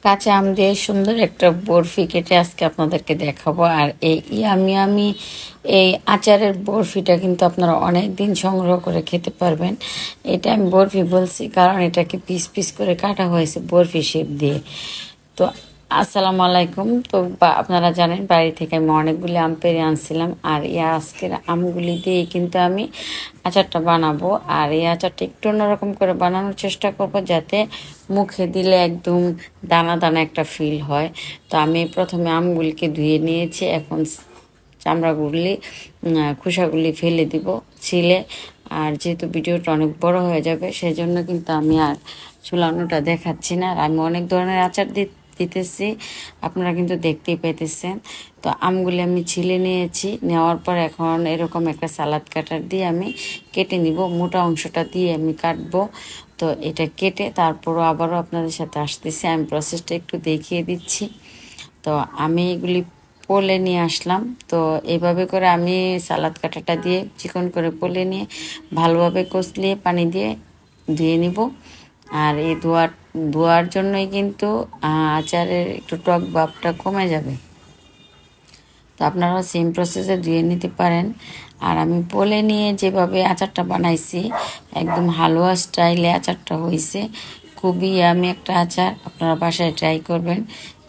কাঁচা আম দিয়ে সুন্দর একটা বরফি কেটে আজকে আপনাদেরকে দেখাবো। আর এই ইয়ামি আমি এই আচারের বরফিটা কিন্তু আপনারা অনেক দিন সংগ্রহ করে খেতে পারবেন। এটা আমি বরফি বলছি কারণ এটাকে পিস পিস করে কাটা হয়েছে বরফি শেপ দিয়ে। তো আসসালামু আলাইকুম। তো আপনারা জানেন বাড়ি থেকে আমি অনেকগুলি আম পেড়ে আনছিলাম, আর এই আজকের আমগুলি দিয়ে কিন্তু আমি আচারটা বানাবো। আর এই আচারটা একটু অন্যরকম করে বানানোর চেষ্টা করব, যাতে মুখে দিলে একদম দানা দানা একটা ফিল হয়। তো আমি প্রথমে আমগুলিকে ধুয়ে নিয়েছি, এখন চামড়াগুলি খোসাগুলি ফেলে দিব ছিলে। আর যেহেতু ভিডিওটা অনেক বড় হয়ে যাবে, সেজন্য কিন্তু আমি আর চুলানোটা দেখাচ্ছি না। আর আমি অনেক ধরনের আচার দিতেছি, আপনারা কিন্তু দেখতেই পেতেছেন। তো আমগুলি আমি ছিলে নিয়েছি, নেওয়ার পর এখন এরকম একটা সালাদ কাটার দিয়ে আমি কেটে নিব। মোটা অংশটা দিয়ে আমি কাটবো। তো এটা কেটে তারপরও আবারও আপনাদের সাথে আসতেছি, আমি প্রসেসটা একটু দেখিয়ে দিচ্ছি। তো আমি এগুলি পোলে নিয়ে আসলাম। তো এইভাবে করে আমি সালাদ কাটাটা দিয়ে চিকন করে পোলে নিয়ে ভালোভাবে কষলিয়ে পানি দিয়ে ধুয়ে নিব। আর এই ধোয়ার জন্যই কিন্তু আচারের একটু টক ভাবটা কমে যাবে। তো আপনারা সেম প্রসেসে ধুয়ে নিতে পারেন। আর আমি পোলে নিয়ে যেভাবে আচারটা বানাইছি, একদম হালুয়া স্টাইলে আচারটা হয়েছে। খুবই আমি একটা আচার, আপনারা বাসায় ট্রাই করবেন,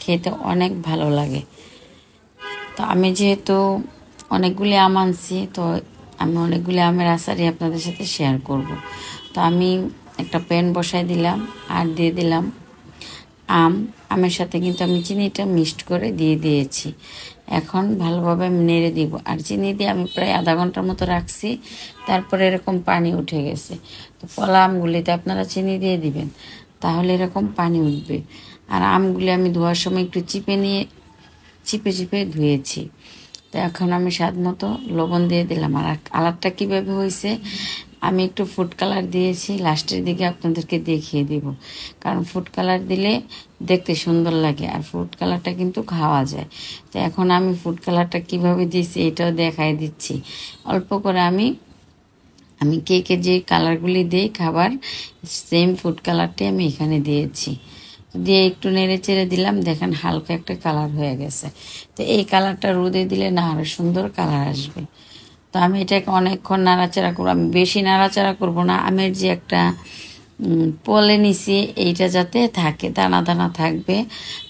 খেতে অনেক ভালো লাগে। তো আমি যেহেতু অনেকগুলি আম আনছি, তো আমি অনেকগুলি আমের আচারই আপনাদের সাথে শেয়ার করব। তো আমি একটা প্যান বসাই দিলাম আর দিয়ে দিলাম আমের সাথে কিন্তু আমি চিনিটা মিক্সড করে দিয়ে দিয়েছি। এখন ভালোভাবে আমি নেড়ে দিব। আর চিনি দিয়ে আমি প্রায় আধা ঘন্টার মতো রাখছি, তারপরে এরকম পানি উঠে গেছে। তো পলা আমগুলিতে আপনারা চিনি দিয়ে দিবেন, তাহলে এরকম পানি উঠবে। আর আমগুলি আমি ধোয়ার সময় একটু চিপে চিপে ধুয়েছি। তো এখন আমি স্বাদ মতো লবণ দিয়ে দিলাম। আর কালারটা কীভাবে হয়েছে, আমি একটু ফুড কালার দিয়েছি, লাস্টের দিকে আপনাদেরকে দেখিয়ে দিব। কারণ ফুড কালার দিলে দেখতে সুন্দর লাগে, আর ফুড কালারটা কিন্তু খাওয়া যায়। তো এখন আমি ফুড কালারটা কিভাবে দিয়েছি এটাও দেখাই দিচ্ছি। অল্প করে আমি কেকে যে কালারগুলি দিই খাবার, সেম ফুড কালারটাই আমি এখানে দিয়েছি। দিয়ে একটু নেড়ে চেড়ে দিলাম, দেখেন হালকা একটা কালার হয়ে গেছে। তো এই কালারটা রোদে দিলে না আরও সুন্দর কালার আসবে। তো আমি এটাকে অনেকক্ষণ নাড়াচাড়া করবো। আমি বেশি নাড়াচাড়া করব না, আমের যে একটা পলে নিছি এইটা যাতে থাকে, দানা দানা থাকবে,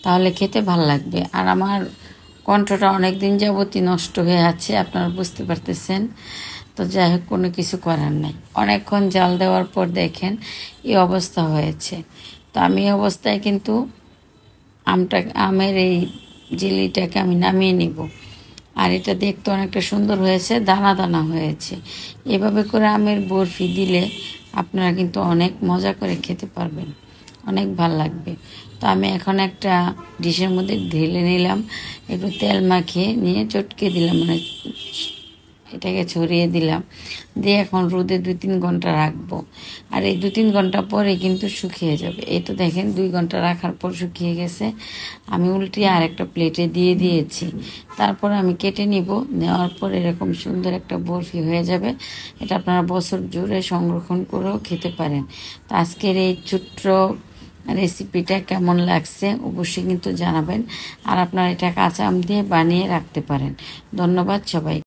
তাহলে খেতে ভাল লাগবে। আর আমার কণ্ঠটা অনেক দিন যাবতই নষ্ট হয়ে আছে, আপনারা বুঝতে পারতেছেন। তো যাই হোক, কোনো কিছু করার নাই। অনেকক্ষণ জাল দেওয়ার পর দেখেন এই অবস্থা হয়েছে। তো আমি এই অবস্থায় কিন্তু আমের এই জেলিটাকে আমি নামিয়ে নিব। আর এটা দেখতে অনেকটা সুন্দর হয়েছে, দানা দানা হয়েছে। এভাবে করে আমের বরফি দিলে আপনারা কিন্তু অনেক মজা করে খেতে পারবেন, অনেক ভাল লাগবে। তো আমি এখন একটা ডিশের মধ্যে ঢেলে নিলাম, একটু তেল মাখিয়ে নিয়ে চটকে দিলাম, মানে এটাকে ছড়িয়ে দিলাম। দিয়ে এখন রোদে 2-3 ঘন্টা রাখবো। আর এই 2-3 ঘন্টা পরে কিন্তু শুকিয়ে যাবে। এই তো দেখেন 2 ঘন্টা রাখার পর শুকিয়ে গেছে। আমি উল্টিয়ে আর একটা প্লেটে দিয়ে দিয়েছি। তারপর আমি কেটে নিব, নেওয়ার পর এরকম সুন্দর একটা বরফি হয়ে যাবে। এটা আপনারা বছর জুড়ে সংরক্ষণ করেও খেতে পারেন। তো আজকের এই ছোট্ট রেসিপিটা কেমন লাগছে অবশ্যই কিন্তু জানাবেন। আর আপনারা এটা কাঁচা আম দিয়ে বানিয়ে রাখতে পারেন। ধন্যবাদ সবাই।